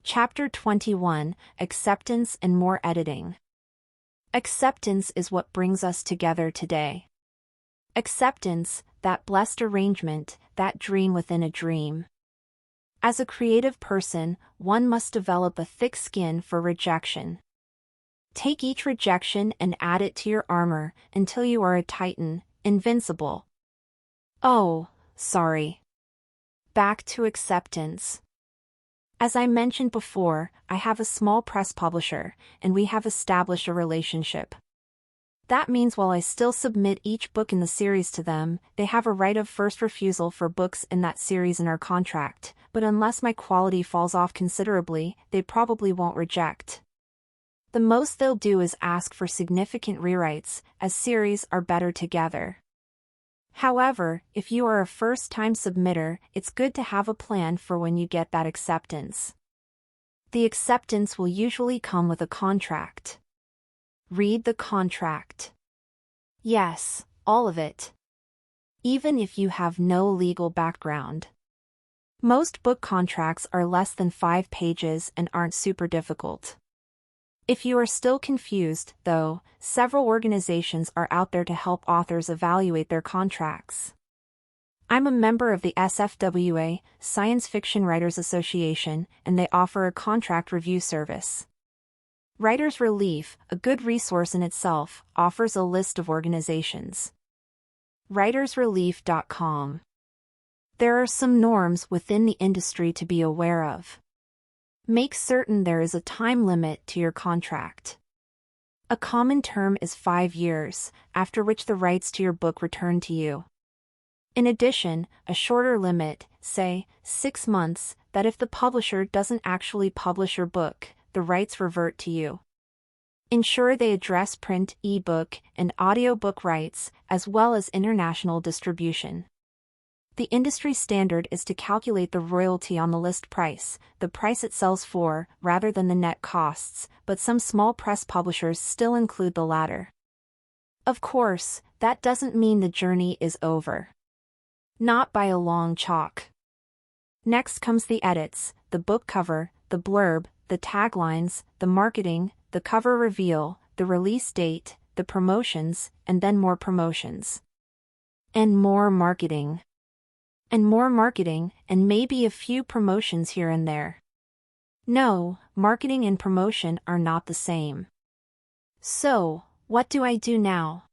Chapter 21, Acceptance and More Editing. Acceptance is what brings us together today. Acceptance, that blessed arrangement, that dream within a dream. As a creative person, one must develop a thick skin for rejection. Take each rejection and add it to your armor until you are a titan, invincible. Oh, sorry. Back to acceptance. As I mentioned before, I have a small press publisher, and we have established a relationship. That means while I still submit each book in the series to them, they have a right of first refusal for books in that series in our contract, but unless my quality falls off considerably, they probably won't reject. The most they'll do is ask for significant rewrites, as series are better together. However, if you are a first-time submitter, it's good to have a plan for when you get that acceptance. The acceptance will usually come with a contract. Read the contract. Yes, all of it. Even if you have no legal background. Most book contracts are less than 5 pages and aren't super difficult. If you are still confused, though, several organizations are out there to help authors evaluate their contracts. I'm a member of the SFWA, Science Fiction Writers Association, and they offer a contract review service. Writers Relief, a good resource in itself, offers a list of organizations. writersrelief.com. There are some norms within the industry to be aware of. Make certain there is a time limit to your contract. A common term is 5 years, after which the rights to your book return to you. In addition, a shorter limit, say, 6 months, that if the publisher doesn't actually publish your book, the rights revert to you. Ensure they address print, ebook, and audiobook rights, as well as international distribution. The industry standard is to calculate the royalty on the list price, the price it sells for, rather than the net costs, but some small press publishers still include the latter. Of course, that doesn't mean the journey is over. Not by a long chalk. Next comes the edits, the book cover, the blurb, the taglines, the marketing, the cover reveal, the release date, the promotions, and then more promotions. And more marketing. And more marketing, and maybe a few promotions here and there. No, marketing and promotion are not the same. So, what do I do now?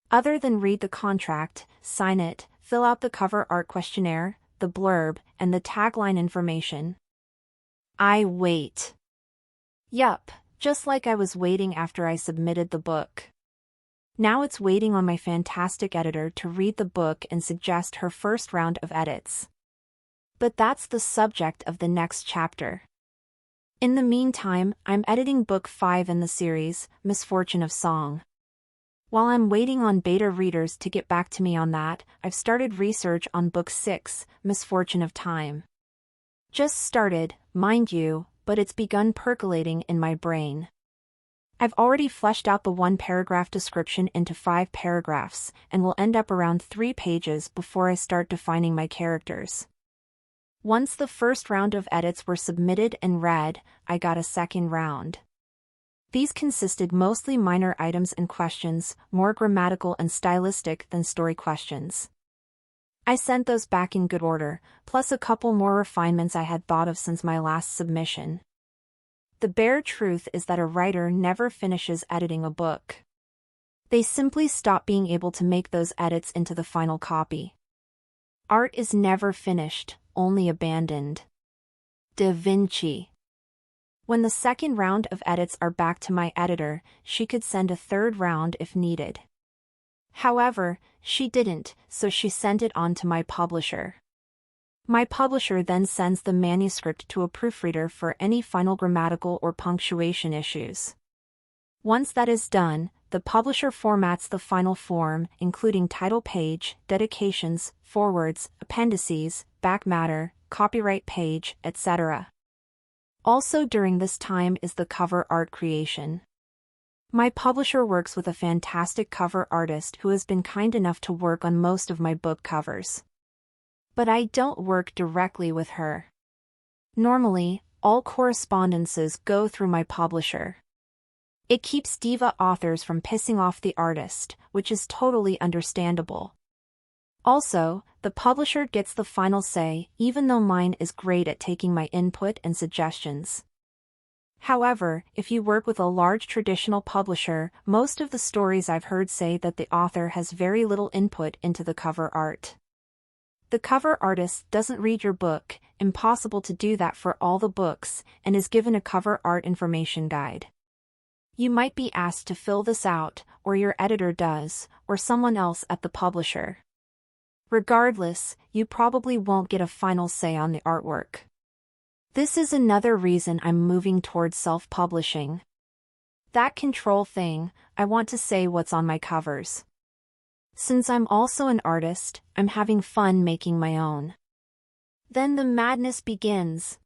Other than read the contract, sign it, fill out the cover art questionnaire, the blurb, and the tagline information. I wait. Yup, just like I was waiting after I submitted the book. Now it's waiting on my fantastic editor to read the book and suggest her first round of edits. But that's the subject of the next chapter. In the meantime, I'm editing book 5 in the series, Misfortune of Song. While I'm waiting on beta readers to get back to me on that, I've started research on book 6, Misfortune of Time. Just started, mind you, but it's begun percolating in my brain. I've already fleshed out the 1-paragraph description into 5 paragraphs, and will end up around 3 pages before I start defining my characters. Once the first round of edits were submitted and read, I got a second round. These consisted mostly minor items and questions, more grammatical and stylistic than story questions. I sent those back in good order, plus a couple more refinements I had thought of since my last submission. The bare truth is that a writer never finishes editing a book. They simply stop being able to make those edits into the final copy. Art is never finished, only abandoned. Da Vinci. When the second round of edits are back to my editor, she could send a third round if needed. However, she didn't, so she sent it on to my publisher. My publisher then sends the manuscript to a proofreader for any final grammatical or punctuation issues. Once that is done, the publisher formats the final form, including title page, dedications, forewords, appendices, back matter, copyright page, etc. Also during this time is the cover art creation. My publisher works with a fantastic cover artist who has been kind enough to work on most of my book covers. But I don't work directly with her. Normally, all correspondences go through my publisher. It keeps diva authors from pissing off the artist, which is totally understandable. Also, the publisher gets the final say, even though mine is great at taking my input and suggestions. However, if you work with a large traditional publisher, most of the stories I've heard say that the author has very little input into the cover art. The cover artist doesn't read your book, impossible to do that for all the books, and is given a cover art information guide. You might be asked to fill this out, or your editor does, or someone else at the publisher. Regardless, you probably won't get a final say on the artwork. This is another reason I'm moving towards self-publishing. That control thing, I want to say what's on my covers. Since I'm also an artist, I'm having fun making my own. Then the madness begins.